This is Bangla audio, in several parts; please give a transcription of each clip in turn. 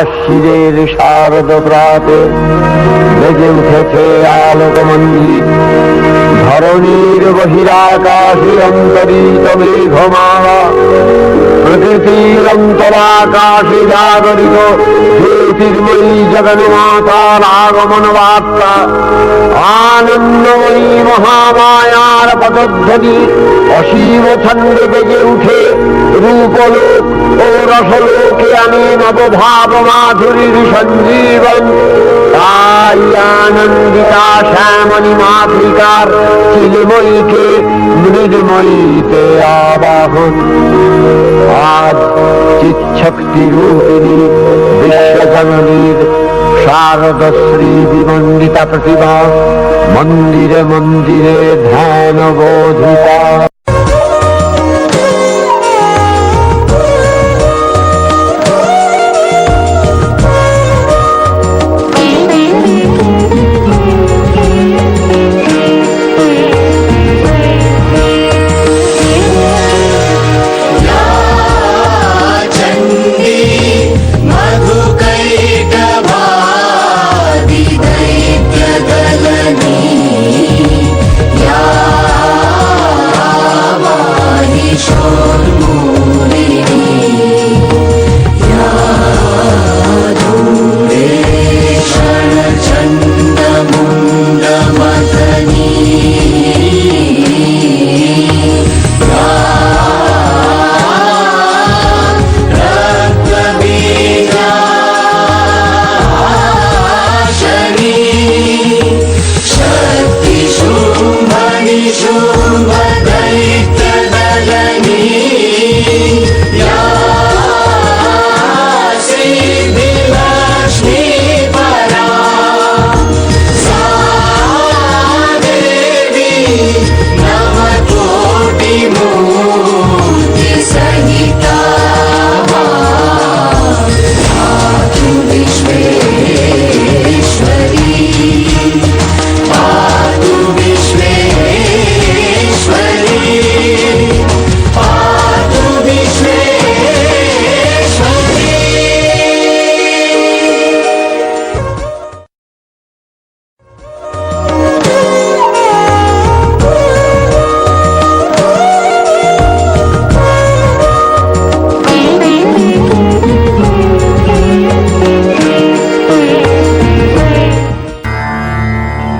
আশ্বিনের শারদ প্রাতে বেজে উঠেছে আলোকমঞ্জিত। ধরণীর বহিরাকাশে অন্তরিত মেঘমালা, প্রকৃতির অন্তরাকাশে জাগরিত জ্যোতির্ময়ী জগন্মাতার আগমন বার্তা। আনন্দময়ী মহামায়ার পদধ্বনি অসীম ছন্দে বেজে উঠে রূপলোক ও রসলোকে আনে নবভাব মাধুরীর সঞ্জীবন। তাই আনন্দিতা শ্যামণী মাতৃকার চিলময়ীকে মৃন্ময়ীতে আবাহন। আজ চিৎশক্তি রূপিণী বিশ্বজননীর শারদশ্রী বিমণ্ডিতা প্রতিভা মন্দিরে মন্দিরে ধ্যান বোধিতা।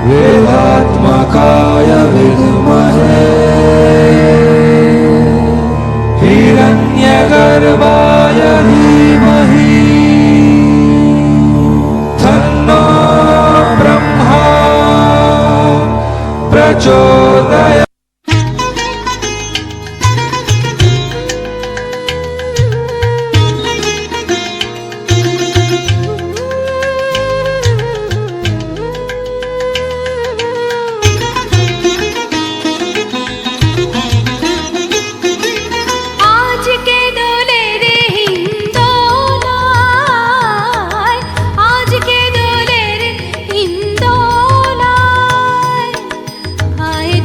वेदात्मकाय विद्महे हिरण्यगर्भाय धीमहि तन्नो ब्रह्मा प्रचोदयात्। আয়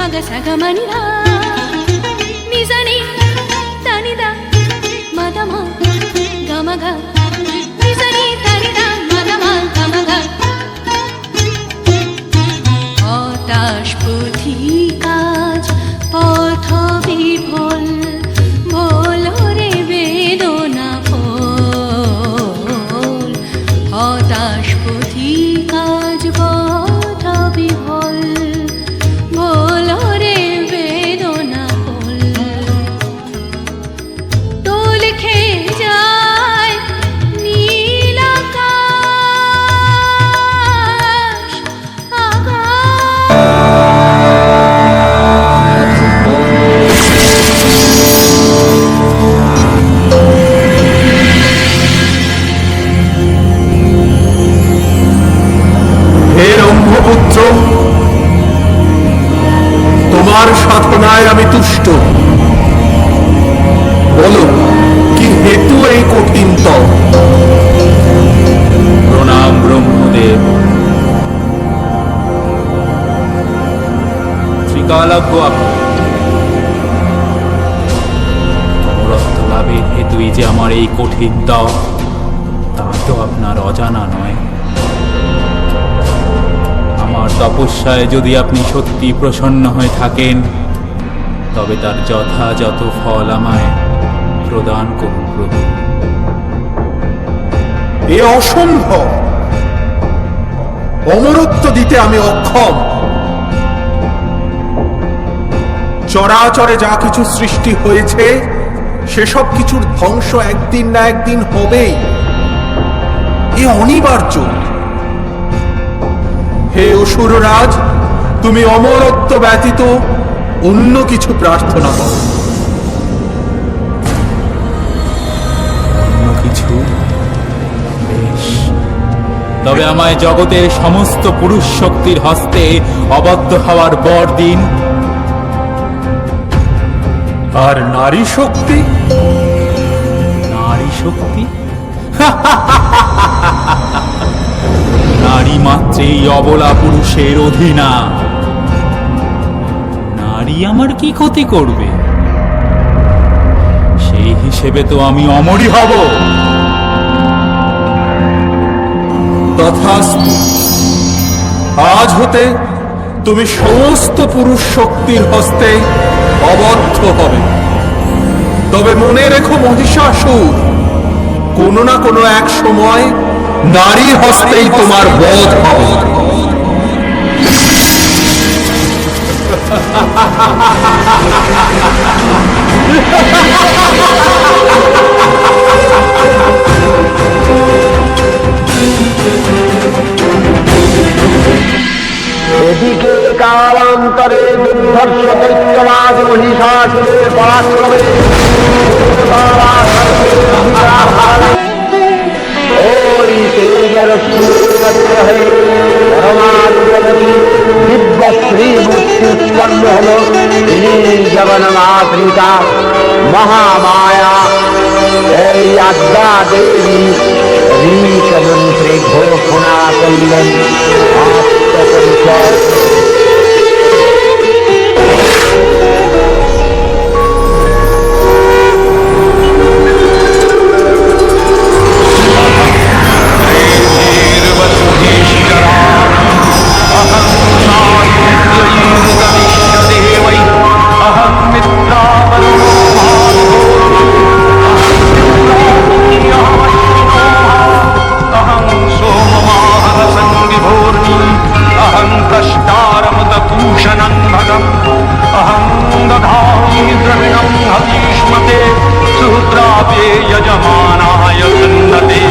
మగ సగమనిరా నిజని తనిదా మదమ గమగ నిజని తనిదా మదమ గమగ হতাশ পথিকাজ পথ বিভোল ভোলরে বেদনা ফল হতাশ পথিকাজ পথ বিভোল ভোলরে বেদনা ফল দোল খেয়ে যায় নীল আকাশ আকাশ হে ব্রহ্মপুত্র, তোমার সাধনায় আমি তুষ্ট। বলো, কি হেতু এই কঠিন তপ? প্রণাম ব্রহ্মদেব। ত্রিকালজ্ঞ আপনি। অমরত্ব লাভের হেতুই যে আমার এই কঠিন তপ, তা তো আপনার অজানা নয়। আমার তপস্যায় যদি আপনি সত্যি প্রসন্ন হয়ে থাকেন, তবে তার যথাযথ ফল আমায় প্রদান করুন প্রভু। এ অসম্ভব। অমরত্ব দিতে আমি অক্ষম। চরাচরে যা কিছু সৃষ্টি হয়েছে, সেসব কিছুর ধ্বংস একদিন না একদিন হবেই। এ অনিবার্য। হে অসুররাজ, তুমি অমরত্ব ব্যতীত অন্য কিছু প্রার্থনা করো। অন্য কিছু? বেশ, তবে আমায় জগতের সমস্ত পুরুষ শক্তির হস্তে অবদ্ধ হওয়ার বর দিন। আর নারী শক্তি? নারী শক্তি? নারী মাত্রেই অবলা পুরুষের অধীনা। নারী আমার কি ক্ষতি করবে? সেই হিসেবে তো আমি অমরই হব। তথাস্তু। আজ হতে তুমি সমস্ত পুরুষ শক্তির হস্তে অবদ্ধ হবে। তবে মনে রেখো মহিষাসুর, কোনো না কোনো এক সময় নারীর হস্তেই তোমার বধ হবে। এদিকে কালান্তরে দুর্ধর্ষ দৈত্যরাজ মহিষাসুরের পরাক্রমে ওই তেজের সূর্যগ্রহে পরমাত্মী দিব্য শ্রীমূর্তি উৎপন্ন হল। তিনি জগন্নাথিকা মহামায়া এই আজ্ঞা দেবী ঋক মন্ত্রে ঘোষণা করলেন আত্মপরিচয়। यजमानाय सन्नते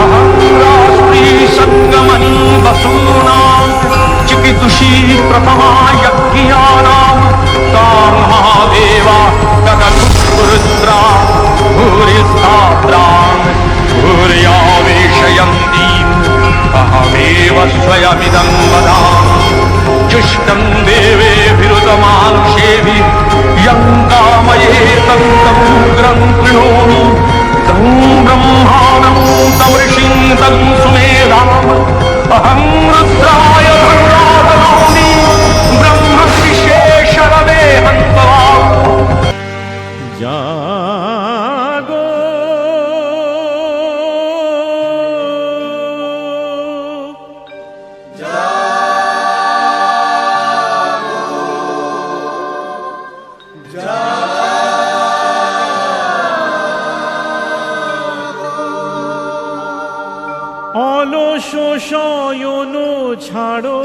अहं राष्ट्री संगमनी वसूनां चिकितुषी प्रथमा यज्ञानां तां महादेवा गगनपुरुद्रा भूरिस्थात्रां भूर्यावेशयन्तीम् अहमेव स्वयमिदं वदामि जुष्टं देवेभिरुतमानुषेभिः यं कामयेतं तमुग्रं कृणोमि तं ब्रह्माणं तमृषिं तं सुमेधाम् अहं रुद्राय धर्मादनोमि ब्रह्मशिष्य অলস শয়ন ছাড়ো,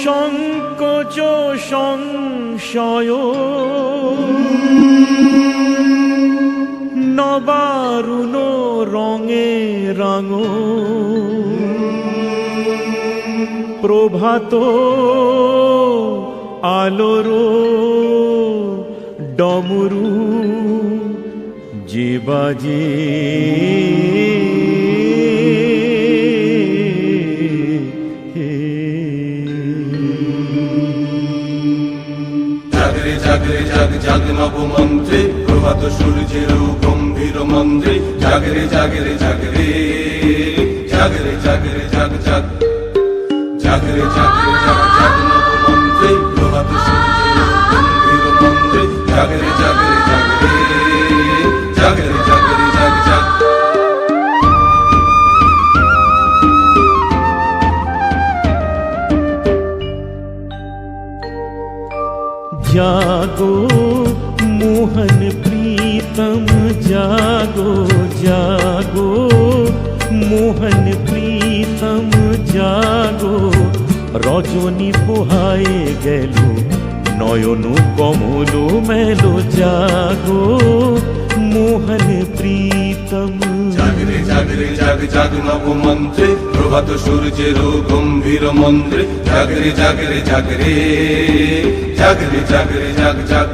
সংকোচ সংশয় নবারুণ রঙে রাঙো, প্রভাত আলোর ডমরু যে বাজে জাগরে জাগরে জাগ জাগ নব মন্ত্রে, প্রভাত সূর্যের গম্ভীর মন্ত্রে, জাগরে জাগরে জাগরে জাগরে জাগরে জাগ জাগ জাগরে জাগরে জাগ জাগ নব মন্ত্রে, প্রভাত সূর্যের গম্ভীর মন্ত্রে, জাগরে জাগরে জাগরে জাগরে জাগরে জাগ জাগ। जागो मोहन प्रीतम जागो जागो मोहन प्रीतम जागो, रजनी पोहाए गेलो नयन कमल मेलो, जागो मोहन प्रीतम। জাগরে জাগরে জাগ জাগ নব মন্ত্রে, প্রভাত সূর্যের গম্ভীর মন্ত্রে, জাগরে জাগরে জাগরে জাগরে জাগরে জাগ জাগ।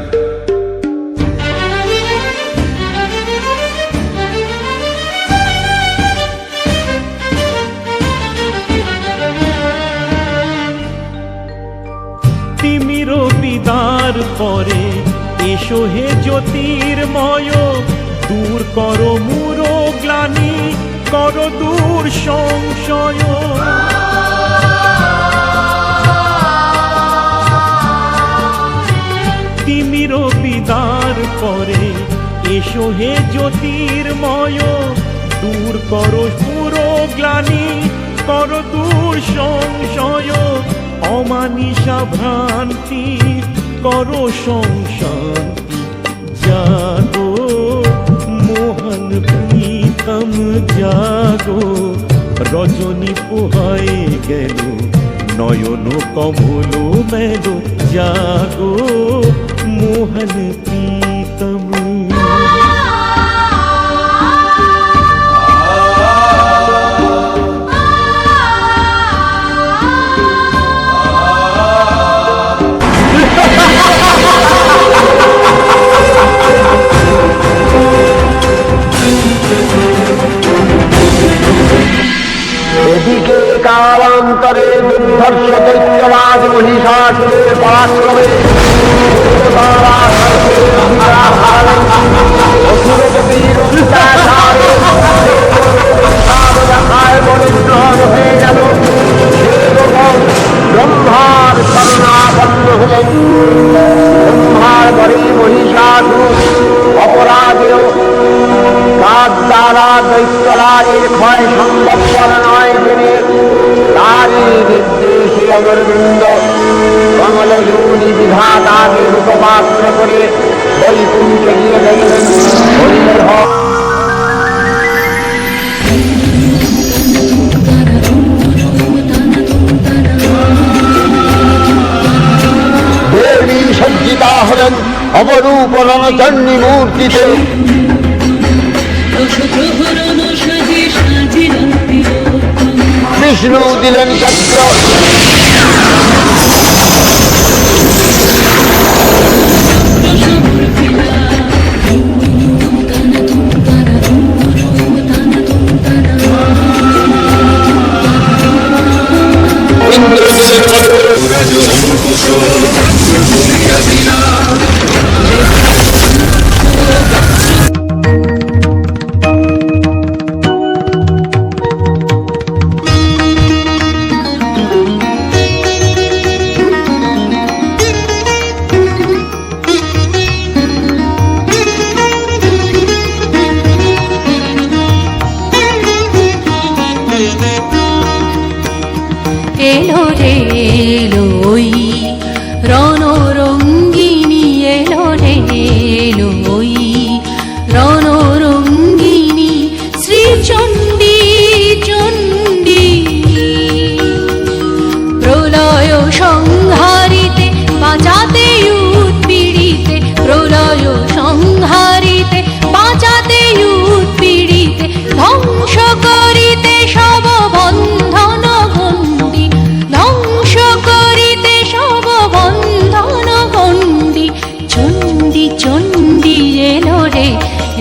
তিমির বিদার পরে এসো হে জ্যোতির্ময়, দূর করো মূর গ্লানি, করো দূর সংশয়। তিমির বিদার পরে এসো হে জ্যোতির্ময়, দূর করো মূর গ্লানি, করো দূর সংশয়। অমানিসা ভ্রান্তি করো সংশান্তি, জাগো মোহন প্রীতম জাগো, রজনী পোহায়ে গেল নয়ন কমল মেলো, জাগো মোহন প্রীতম। এদিকে কালান্তরে দুর্ধর্ষ দৈত্যরাজ মহিষাসুরের পরাক্রমে অসুরপতির অত্যাচারে পরিগ্রহণ হয়ে গেল। ব্রহ্মার শরণাপন্ন হলেন। ব্রহ্মার ঘরে মহিষাসুর অপরাধেও তার দ্বারা দৈত্যরাজের ক্ষয় সম্ভবপর নয় জেনে তারই নির্দেশে অমরবৃন্দ কমলযোনি বিধাতাকে রূপপাত্র করে বৈকুণ্ঠে গিয়ে দেখলেন। দেবী সজ্জিতা হলেন অপরূপ রণচণ্ডী মূর্তিতে। বিষ্ণু দিলেন চক্র, ইন্দ্র দিলেন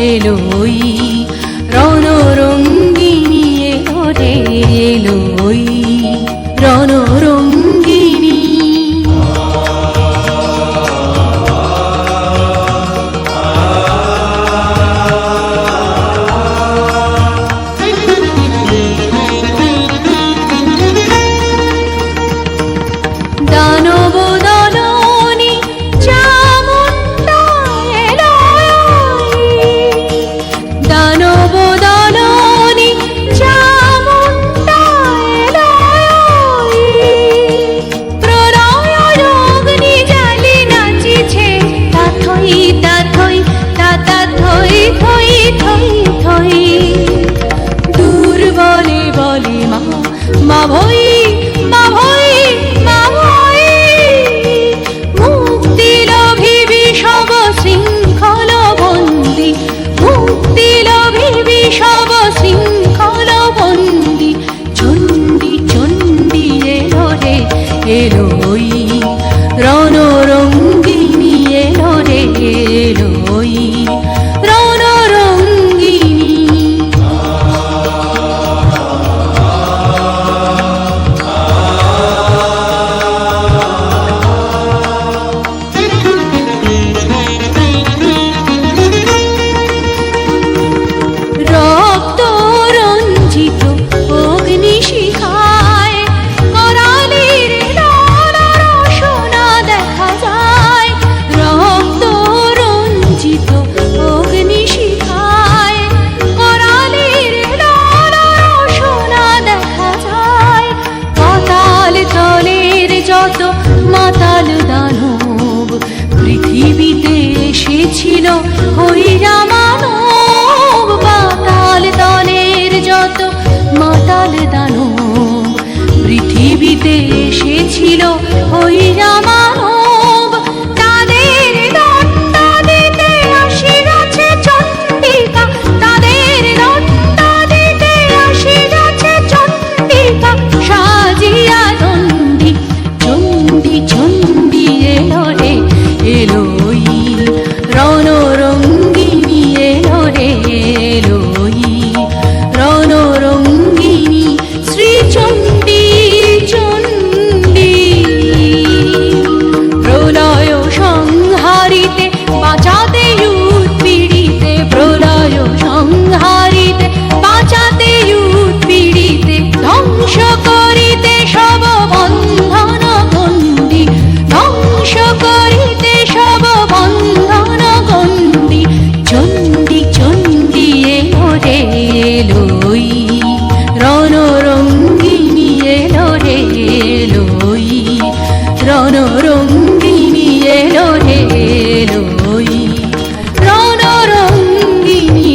এলোই রণরঙ্গিনী এলো রে এলোই রণরঙ্গিনী দানব দলনী চামুণ্ডা এলোই দানব দলনী চামুণ্ডা এলোই প্রলয় অগ্নি জ্বালি নাচিছে তাথই তাথই তাতা থই থই থই থই দুর্বলে বলে মা মা ভই মা ভই মা ভই মুক্তি লোভিবি সব শৃঙ্খল বন্দি মুক্তি লোভিবি সব শৃঙ্খল বন্দি চণ্ডী চণ্ডী এলো রে এলোই রণরঙ্গিনী এলো রে এলোই রণরঙ্গিনী রক্ত রঞ্জিত অগ্নিশিখায় করালির লালার সোনা দেখা যায় রক্ত রঞ্জিত অগ্নিশিখায় করালির লালার সোনা দেখা যায় পাতাল তলের যত মাতাল দানব পৃথিবীতে এসেছিল হইরা মানব পাতাল তলের যত মাতাল দানব পৃথিবীতে এসেছিল হইরা মানব তাদের দণ্ড দিতে আসিয়াছে চণ্ডিকা তাদের দণ্ড দিতে আসিয়াছে চণ্ডিকা সাজিয়া দণ্ডী চণ্ডী চণ্ডী এলো রে এলোই রণরঙ্গিনী এলো রে এলোই রণরঙ্গিনী শ্রীচণ্ডী চণ্ডী প্রলয় সংহারিতে বাঁচাতে উৎপীড়িতে প্রলয় সংহারিতে বাঁচাতে উৎপীড়িতে ধ্বংস করিতে সব বন্ধন গণ্ডি ধ্বংস করিতে সব বন্ধন গণ্ডি চণ্ডী চণ্ডী এলো রে এলোই রণরঙ্গিনী এলো রে এলোই রণরঙ্গিনী এলো রে এলোই রণরঙ্গিনী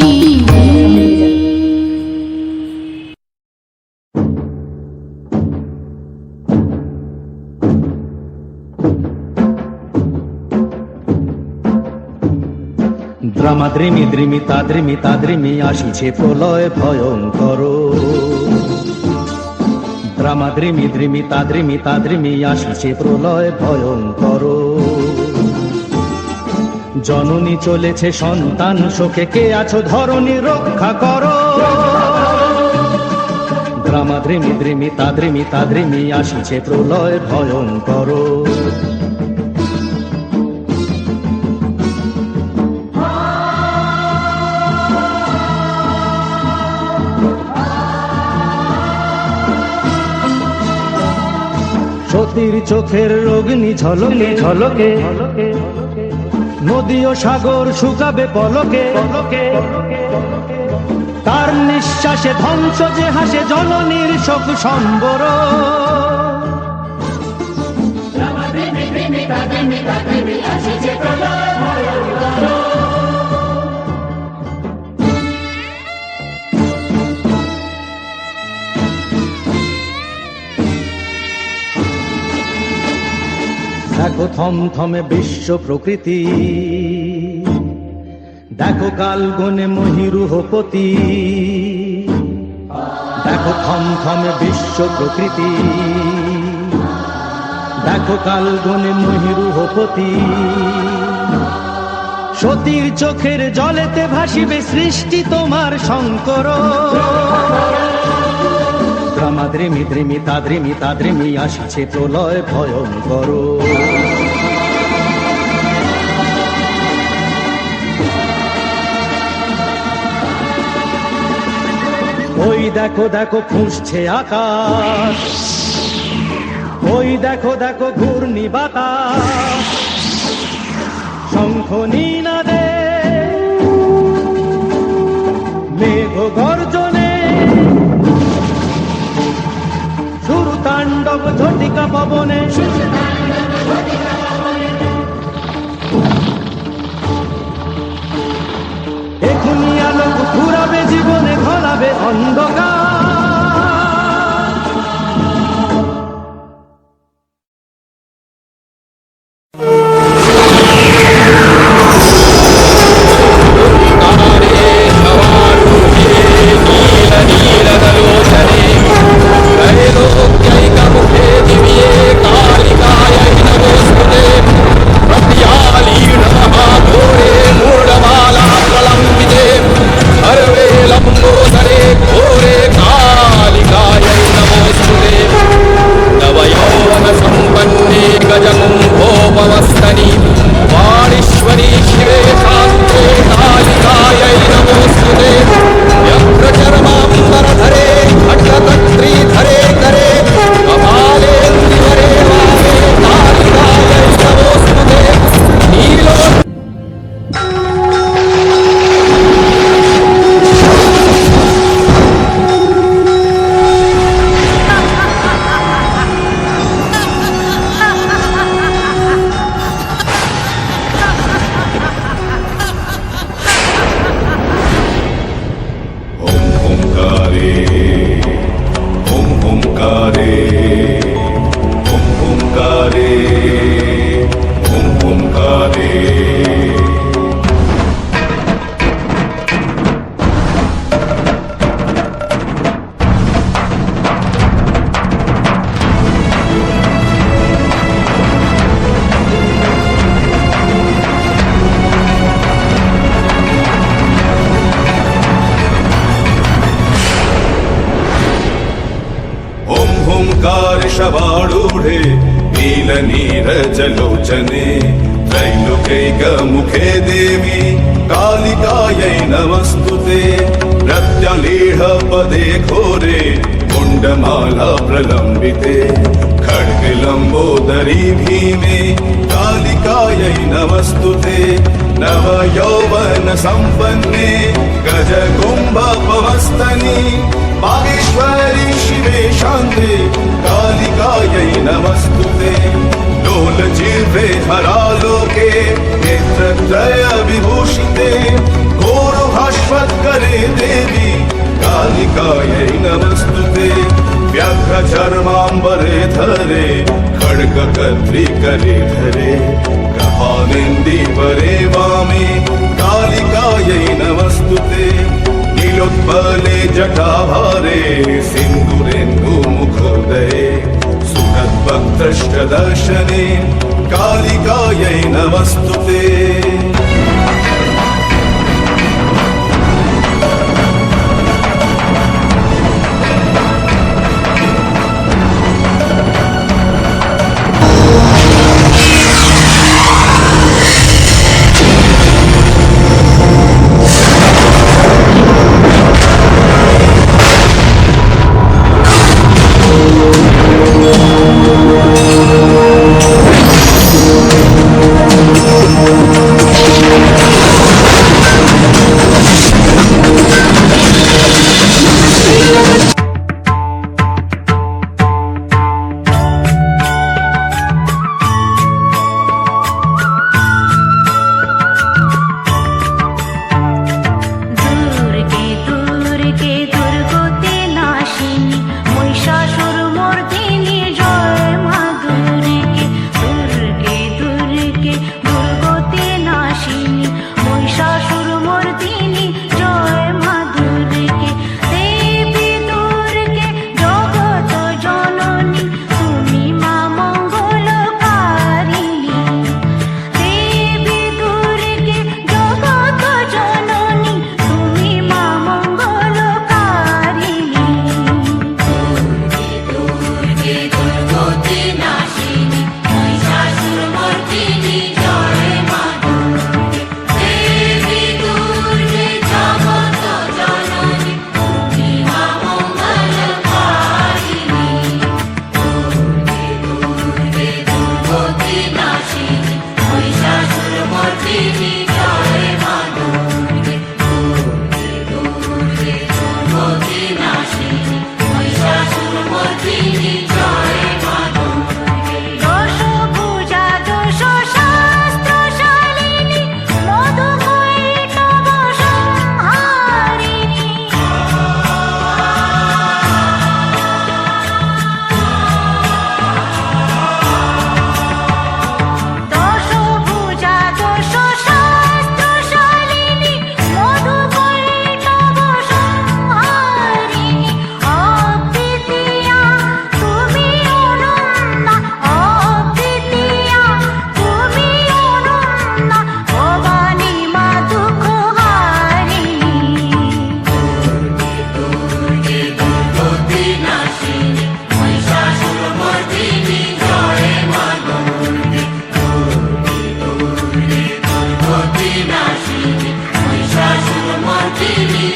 দ্রামাদ্রিমি দ্রিমি তাদ্রিমি তাদ্রিমি আসিছে প্রলয় ভয়ঙ্কর দ্রামাদ্রিমি দ্রিমি তাদ্রিমি তাদ্রিমি আসিছে প্রলয় ভয়ঙ্কর জননী চলেছে সন্তান শোকে কে আছো ধরণী রক্ষা করো দ্রামাদ্রিমি দ্রিমি তাদ্রিমি তাদ্রিমি আসিছে প্রলয় ভয়ঙ্কর সতীর চোখের অগ্নি ঝলকে ঝলকে নদী ও সাগর শুকাবে পলকে তার নিঃশ্বাসে ধ্বংস যে হাসে জননীর শোক সম্বর দেখো থমথমে বিশ্ব প্রকৃতি দেখো কাল গনে মহিরুহপতি দেখো থমথমে বিশ্ব প্রকৃতি দেখো কাল গনে মহিরুহপতি সতীর চোখের জলেতে ভাসিবে সৃষ্টি তোমার শঙ্কর। দ্রামাদ্রিমি দ্রিমি তাদ্রিমি তাদ্রিমি আসিছে প্রলয় ভয়ঙ্কর। ওই দেখো দেখো ফুঁসছে আকাশ, ওই দেখো দেখো ঘূর্ণি বাতাস, শঙ্খ নিনাদে মেঘ গর্জনে শুরু তাণ্ডব ঝটিকা পবনে। এখুনি আলোক ঘুরাবে জীবনে, ঘোলাবে অন্ধকার। शवारूढे नीलनीरजलोचने त्रैलोक्यैकमुखे देवी कालिकायै नमस्तुते। प्रत्यलीढपदे घोरे कुण्डमाला प्रलम्बिते खड्गलम्बोदरी भीमे कालिकायै नमस्तुते। नवयौवन सम्पन्ने गजकुम्भपवस्तनि बागेश्वरी शिवे शान्ते कालिकायै नमस्तुते। लोलजिह्वे हरालोके नेत्रत्रय विभूषिते घोरभास्वत्करे देवी कालिकायै नमस्तुते। व्याघ्रचर्माम्बरे धरे खड्गकर्त्री करे धरे ग्रहानेन्दीवरे वामे कालिकायै नमस्तुते। नीलोत्पले जटाभारे सिन्दूरेन्दुमुखोदये सुखद्भक्तष्टदर्शने कालिकायै नमस्तुते। দেবী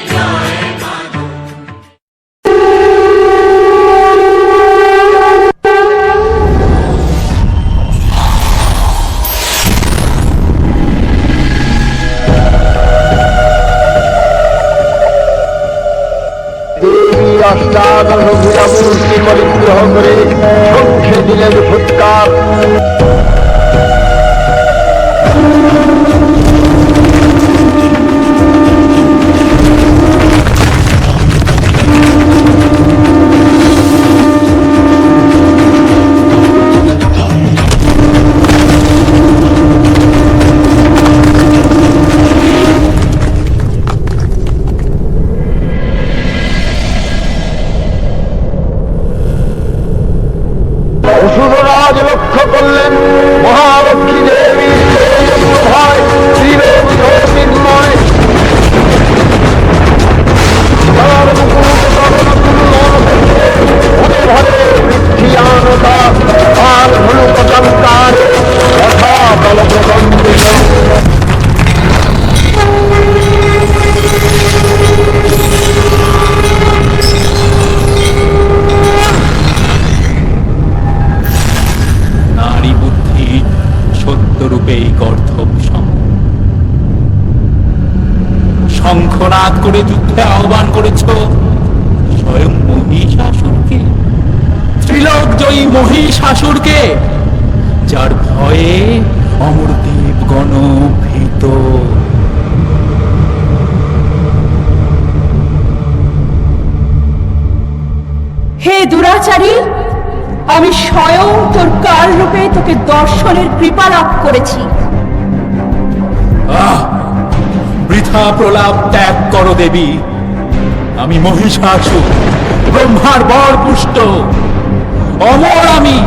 অষ্টাদশ ভূয়ামূর্তি পরিগ্রহ করে ধ্বংসে দিলেন ফুৎকার। অসুররাজ লক্ষ্য করলেন মহালক্ষ্মী দেবীর ভয় ত্রিলোক জ্যোতির্ময়। তার মুকুট ভরে বৃদ্ধিয়ানতা আর ধনুক চমকার যথা বল প্রবন্ধিত। নারী বুদ্ধি সত্যরূপেই গর্ধব শঙ্খনাদ করে যুদ্ধে আহ্বান করেছ স্বয়ং মহিষাসুরকে, ত্রিলোক জয়ী মহিষাসুরকে, যার ভয়ে অমরদেব গণ ভীত। হে দুরাচারী, আমি স্বয়ং তোর কাল রূপে তোকে দর্শনের কৃপা লাভ করেছি। বৃথা প্রলাপ ত্যাগ করো দেবী। আমি মহিষাসুর, ব্রহ্মার বর পুষ্ট, অমর আমি,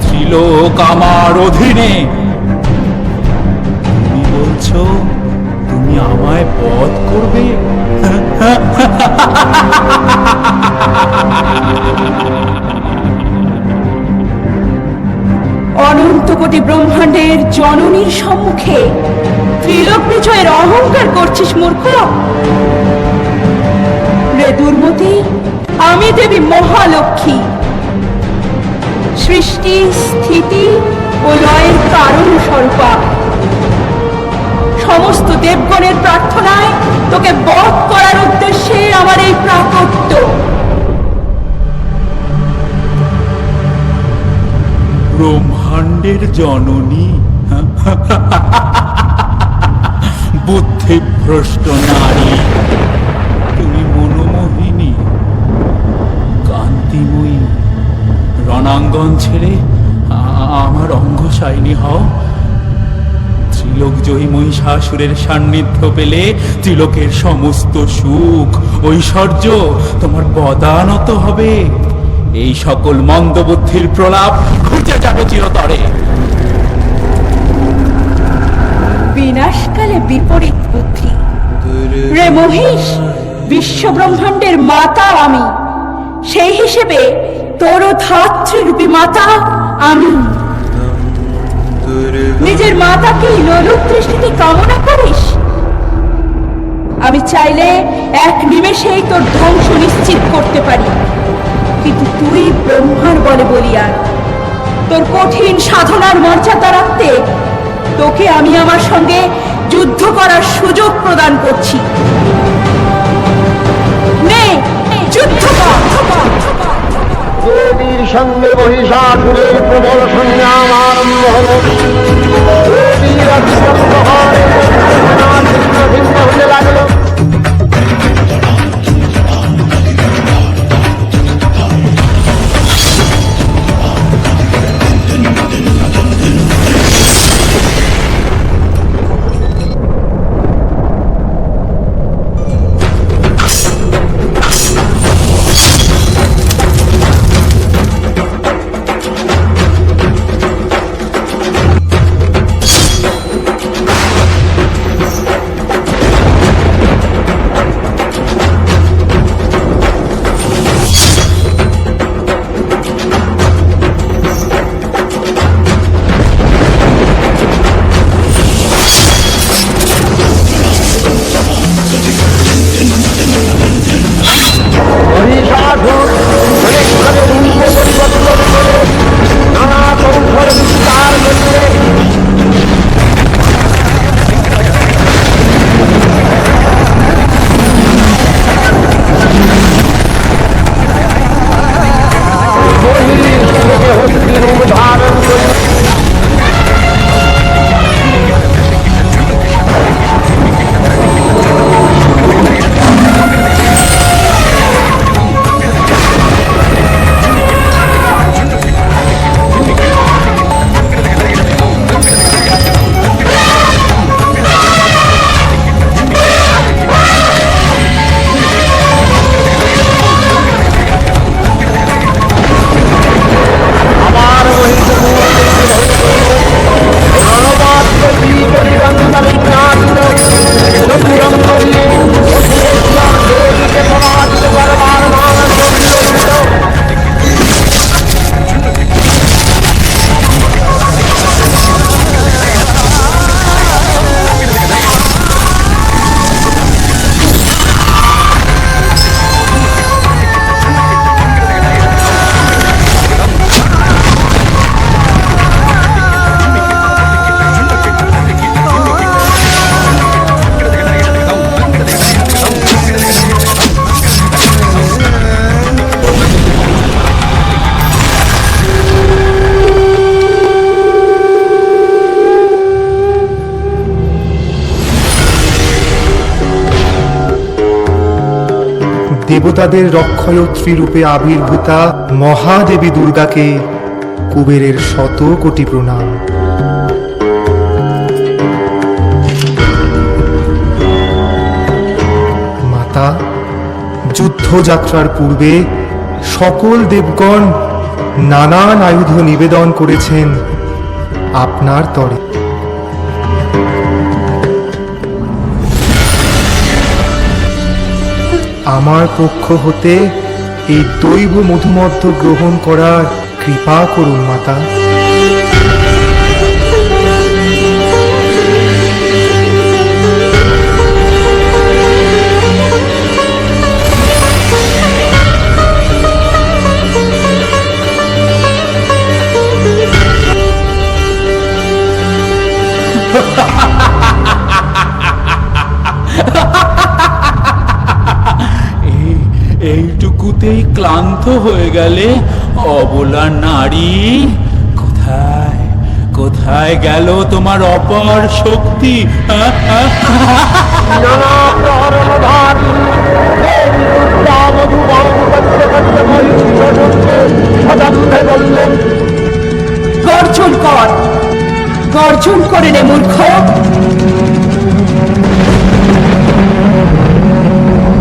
ত্রিলোক আমার অধীনে। তুমি বলছো তুমি আমায় বধ করবে? অনন্ত কোটি ব্রহ্মাণ্ডের জননীর সম্মুখে ত্রিলোক বিজয়ের অহংকার করছিস মূর্খ। রে দুর্মতি, আমি দেবী মহালক্ষ্মী, সৃষ্টি স্থিতি ও লয়ের কারণ স্বরূপা। সমস্ত দেবগণের প্রার্থনায় তোকে বধ করার উদ্দেশ্যে আমার এই প্রাকট্য। ব্রহ্মাণ্ডের জননী, বুদ্ধিভ্রষ্ট নারী, তুমি মনোমোহিনী, কান্তিময়ী। রণাঙ্গন ছেড়ে আমার অঙ্গশায়িনী হও। ত্রিলোক জয়ী মহিষাসুরের সান্নিধ্য পেলে ত্রিলোকের সমস্ত সুখ ঐশ্বর্য তোমার বদানত হবে। এই সকল মন্দবুদ্ধির প্রলাপ ঘুচে যাবে চিরতরে। বিনাশকালে বিপরীত বুদ্ধি। রে মহিষ, বিশ্ব ব্রহ্মাণ্ডের মাতা আমি, সেই হিসেবে তোর ধাত্রীরূপী মাতা আমি। নিজের মাতাকে লোলুপ দৃষ্টিতে কামনা করিস? আমি চাইলে এক নিমেষেই তোর ধ্বংস নিশ্চিত করতে পারি, কিন্তু তুই ব্রহ্মার বলে বলিয়ান। তোর কঠিন সাধনার মর্যাদা রাখতে তোকে আমি আমার সঙ্গে যুদ্ধ করার সুযোগ প্রদান করছি। নে, যুদ্ধ কর। দেবীর সঙ্গে মহিষাসুরের প্রবল সংগ্রাম আরম্ভ হল। দেবীর অত্যন্ত হয় ছিন্ন ভিন্ন হতে লাগলো। দেবতাদের রক্ষয়ত্রী রূপে আবির্ভূতা মহাদেবী দুর্গাকে কুবেরের 100 কোটি প্রণাম। মাতা, যুদ্ধযাত্রার পূর্বে সকল দেবগণ নানান আয়ুধ নিবেদন করেছেন আপনার তরে। আমার পক্ষ হতে এই দৈব মধুমত্ত গ্রহণ করার কৃপা করুন মাতা। এইটুকুতেই ক্লান্ত হয়ে গেলে অবলা নারী? কোথায় কোথায় গেল তোমার অপার শক্তি? নানা প্রহরণধারী দেবী দুর্গা মধুবন করতে করতে পরিচিত করছে সদম্ভে বললেন, গর্জন কর, গর্জন করে নে মূর্খ।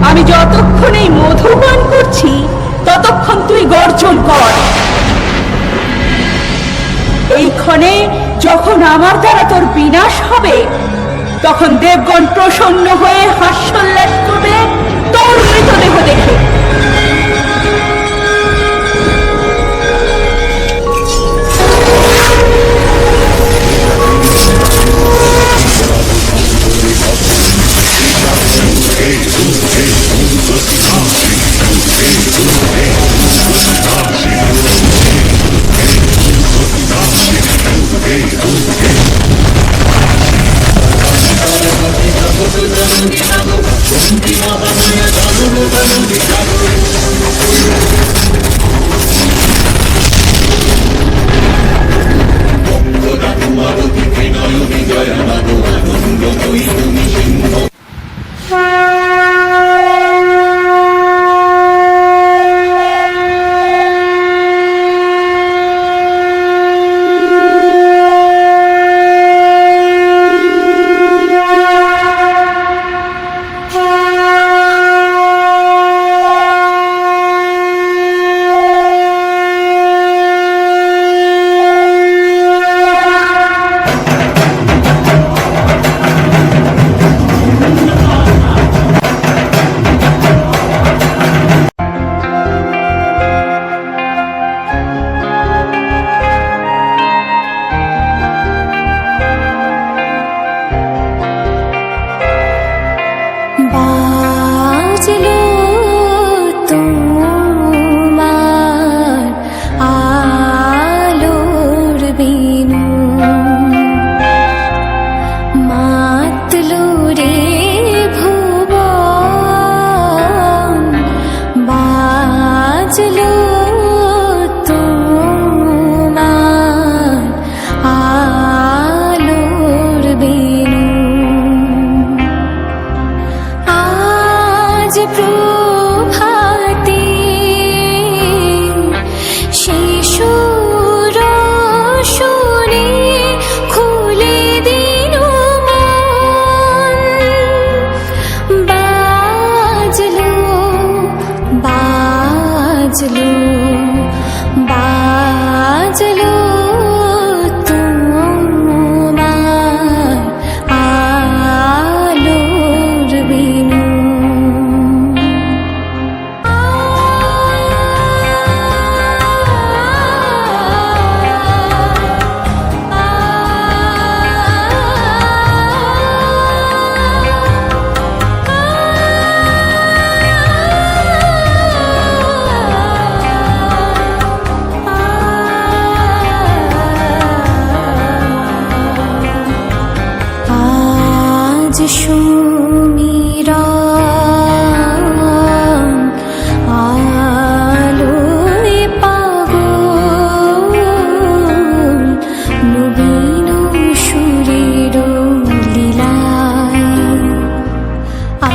আমি যতক্ষণ এই মধু পান করছি ততক্ষণ তুই গর্জন কর। এই ক্ষণে যখন আমার দ্বারা তোর বিনাশ হবে তখন দেবগণ প্রসন্ন হয়ে হাস্যোল্লাস করবে তোর মৃতদেহ দেখে।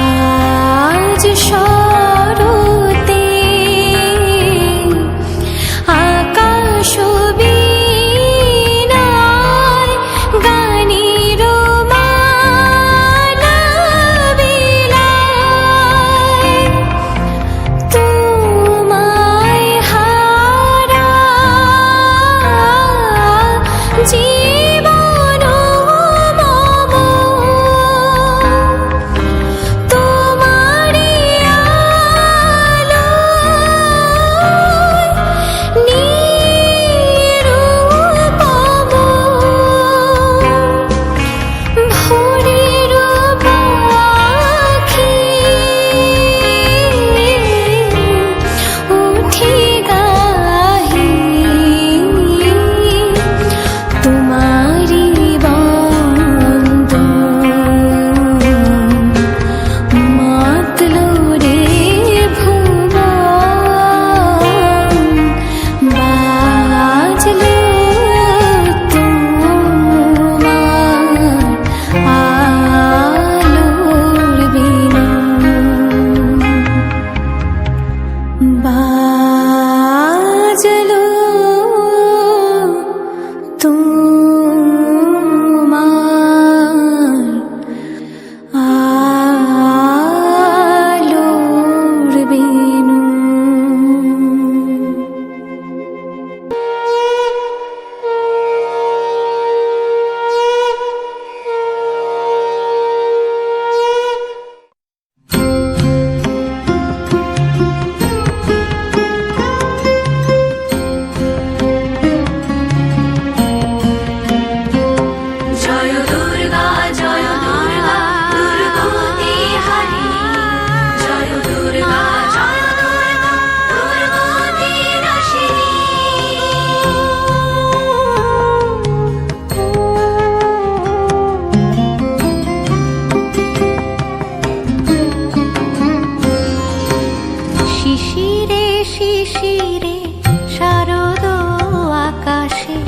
আজ শরৎ শিশিরে শারদ আকাশে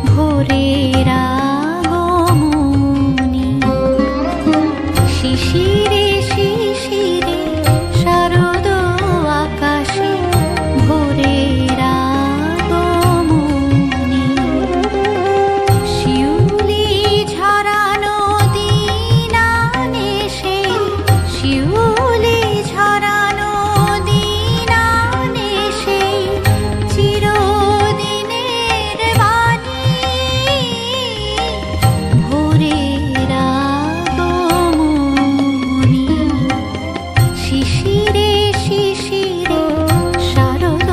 ভোরের আগমনী। শিশিরে শিশিরে শারদ আকাশে ভোরের আগমনী। শিউলি ঝরানো দিন আনে সেই, শিউলি ঝরানো দিন আনে সেই চিরদিনের বাণী। ভোরের আগমনী। শিশিরে শিশিরে শারদ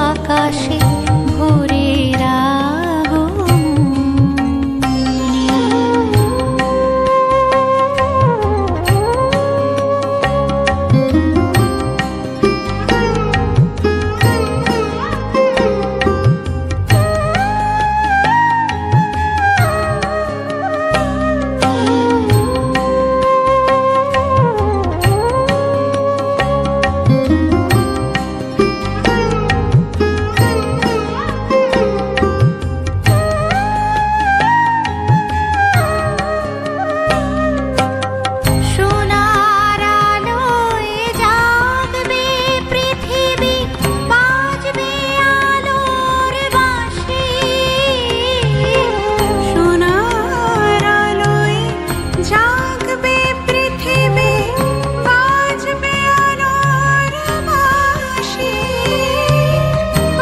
আকাশে ভোরের সোনার আলোয় জাগবে পৃথিবী, বাজবে আলোর বাঁশি। সোনার আলোয় জাগবে পৃথিবী, বাজবে আলোর বাঁশি।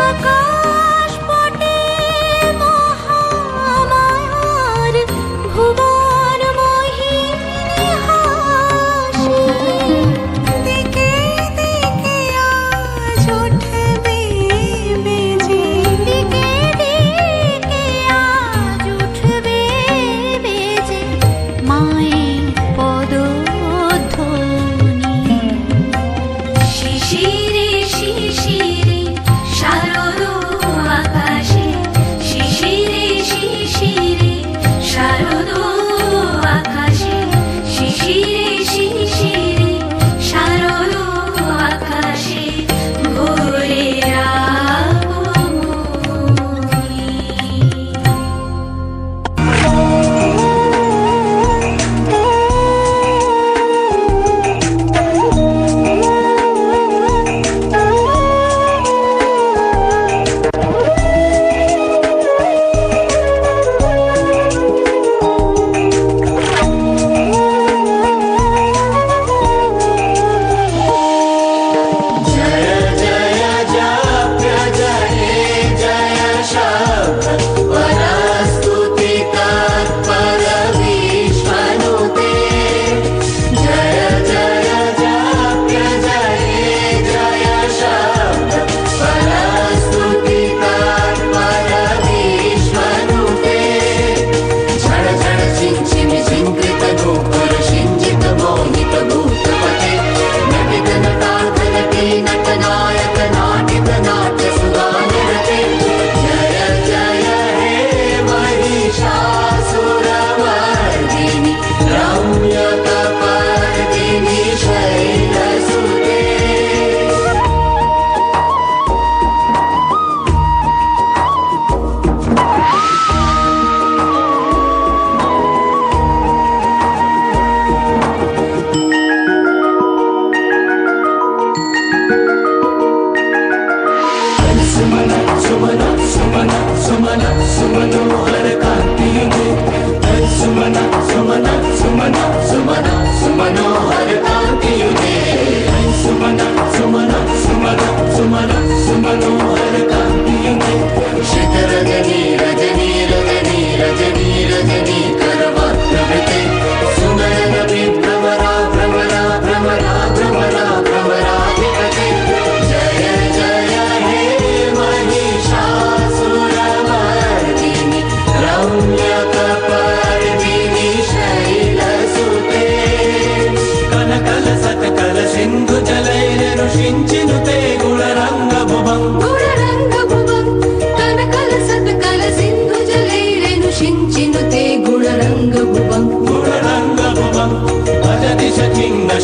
আকাশ পটে মহামায়ার ভুবন মোহিনী হাসি। দিকে দিকে আজ উঠবে বেজে, দিকে দিকে আজ উঠবে বেজে মায়ের পদধ্বনি। শিশিরে শিশিরে শারদ আকাশে, শিশিরে শিশিরে শারদ আকাশে, শিশিরে শিশিরে শারদ আকাশে ভোরের আগমনী।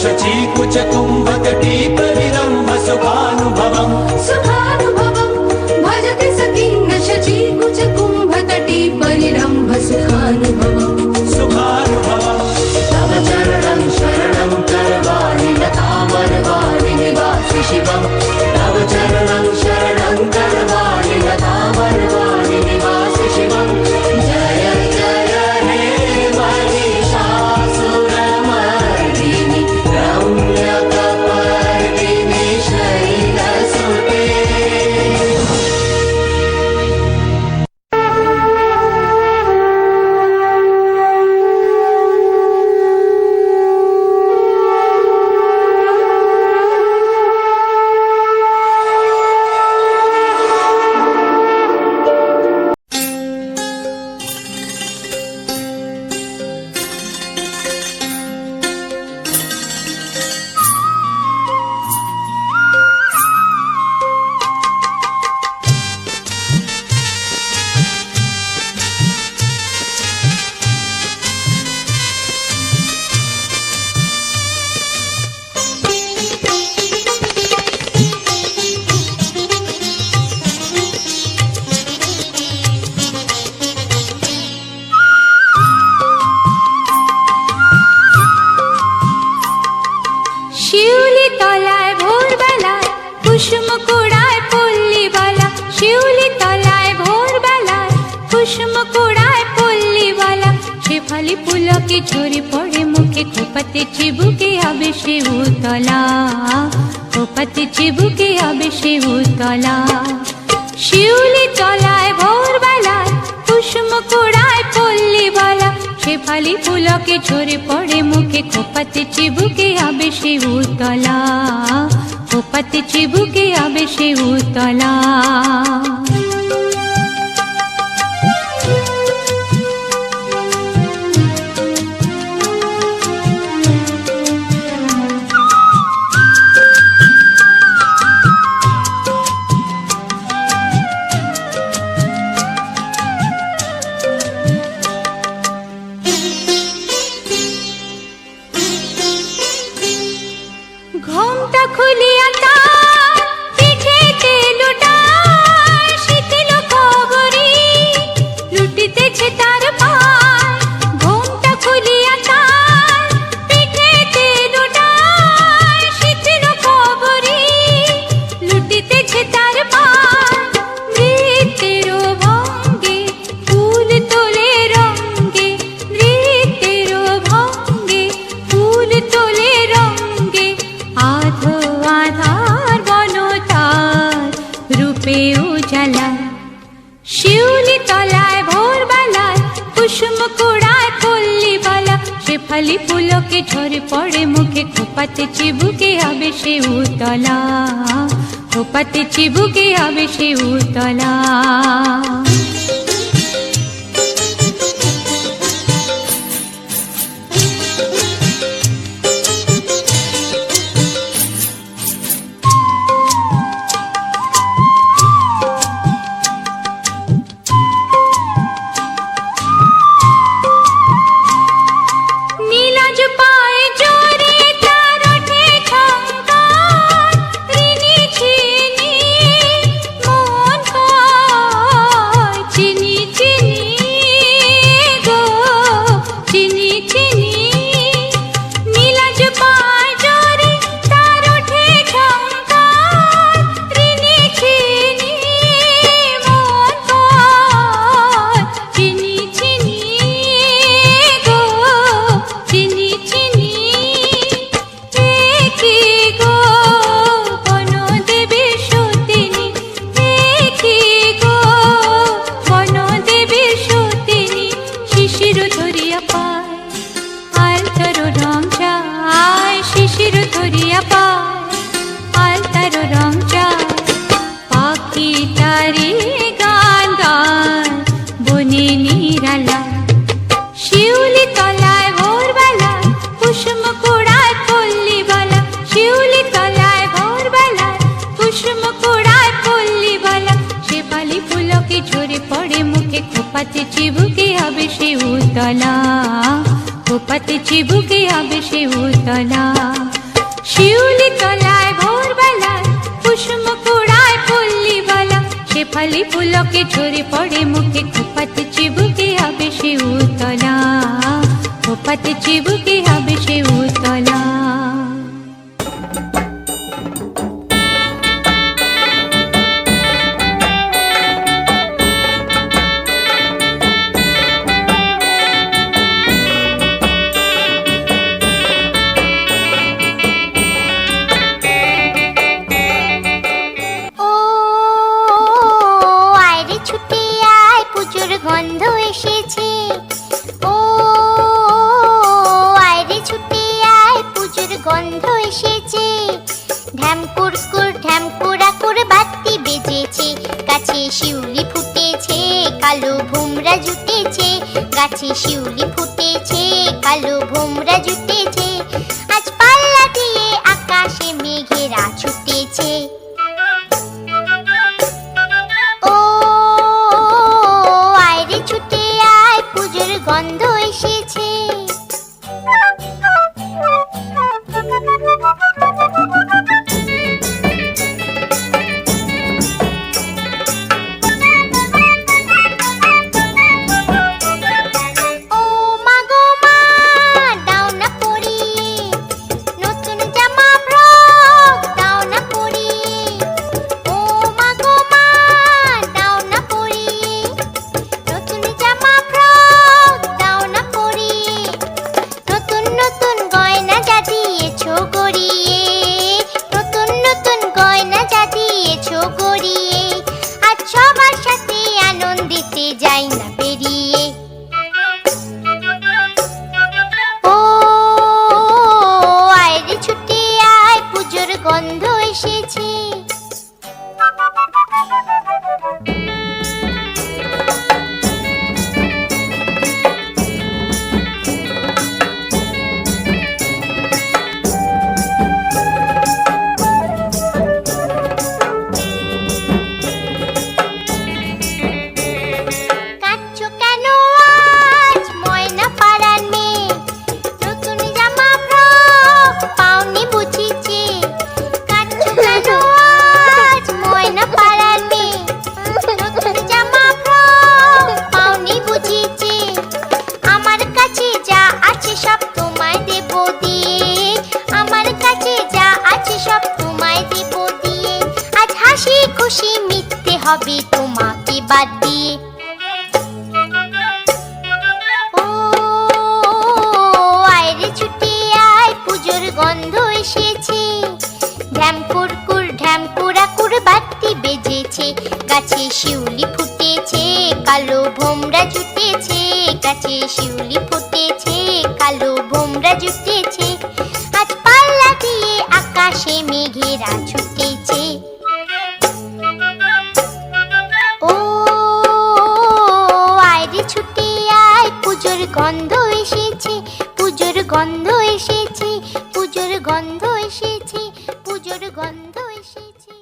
शची कुच कुंभकटी परिरम्भ सुखानुभवम् কুসুম কুড়ায় পল্লীবালা, শিউলি তলায় ভোরবেলায় কুসুম কুড়ায় পল্লীবালা, শেফালি পুলকে ঝরে পড়ে মুখে, খোপাতে চিবুকে আবে সে উতলা, খোপাতে চিবুকে আবে সে উতলা। শিউলি তলায় ভোরবেলায় কুসুম কুড়ায় পল্লীবালা, শেফালি পুলকে ঝরে পড়ে মুখে, খোপাতে চিবুকে আবে সে উতলা, খোপাতে চিবুকে আবে সে উতলা। ঘোমটা খুলিয়া তার পিঠেতে লুটায়, শিথিল খবরি লুটিতেছে তার পায়। ঘোমটা খুলিয়া তার পিঠেতে লুটায়, শিথিল খবরি লুটিতেছে তার পায়। নৃত্যের ভঙ্গে ফুল তোলে রঙ্গে, নৃত্যের ভঙ্গে ফুল তোলে রঙ্গে, আধো আধার বনতার রূপে উজালা। শিউলি তলায় ভোরবেলায় কুসুম কুড়ায় পল্লীবালা, শেফালি পুলকে ঝরে পড়ে মুখে, খোপাতে চিবুকে আবে সে উতলা, খোপাতে চিবুকে আবে সে উতলা। নীলাজ পায়ে জোরে তার ওঠে ঝংকার, ঋণী চিনি মন কয়, চিনি চিনি গো চিনি চিনি। নীলাজ পায়ে জোরে তার ওঠে ঝংকার, ঋণী চিনি মন কয়, চিনি চিনি গো চিনি চিনি। একি গো বনদেবীর সতিনী, একি গো বনদেবীর সতিনী, শিশির ধরিয়া পায় আলতার রং চায়, শিশির ধরিয়া পায় আলতার রং চায়। পাখি তারি গান গান বনে নিরালা, শিউলি তলায় ভোরবেলায় কুসুম কুড়ায় পল্লীবালা, শিউলি তলায় ভোরবেলায় কুসুম কুড়ায় পল্লীবালা, শেফালি পুলকে ঝরে পড়ে মুখে, খোপাতে চিবুকে আবে সে উতলা, খোপাতে চিবুকে আবে সে উতলা। শিউলি তলায় ভোরবেলায় কুসুম কুড়ায় পল্লীবালা, শেফালি পুলকে ঝরে পড়ে মুখে, খোপাতে চিবুকে আবে সে উতলা, খোপাতে চিবুকে আবে সে উতলা। ও আয়রে ছুটে আয়, পুজোর গন্ধ এসেছে। ও আয়রে ছুটে আয়, পুজোর গন্ধ এসেছে। ঢ্যামকুরকুর ঢ্যামকুরাকুর বাতি বেজেছে, গাছে শিউলি ফুটেছে, কালো ভোমরা জুটেছে, গাছে শিউলি ফুটেছে, কালো ভোমরা জুটেছে। আজ পাল্লা দিয়ে আকাশে মেঘেরা ছুটেছে। ও আয়রে ছুটে আয়, পুজোর গন্ধ এসেছে। ও হবে তোমাকে বাদ দিয়ে। ও আয় রে ছুটে আয়, পুজোর গন্ধ এসেছে। ঢ্যাম কুরকুর ঢ্যাম কুড়াকুর বাতি বেজেছে। গাছে শিউলি ফুটেছে, কালো ভোমরা জুটেছে। গাছে শিউলি ফুটেছে, কালো ভোমরা জুটেছে। আজ পাল্লা দিয়ে আকাশে মেঘেরা ছুটেছে। ও আয় রে ছুটে আয়, পুজোর গন্ধ এসেছে। পুজোর গন্ধ এসেছে, পুজোর গন্ধ এসেছে, পুজোর গন্ধ এসেছে।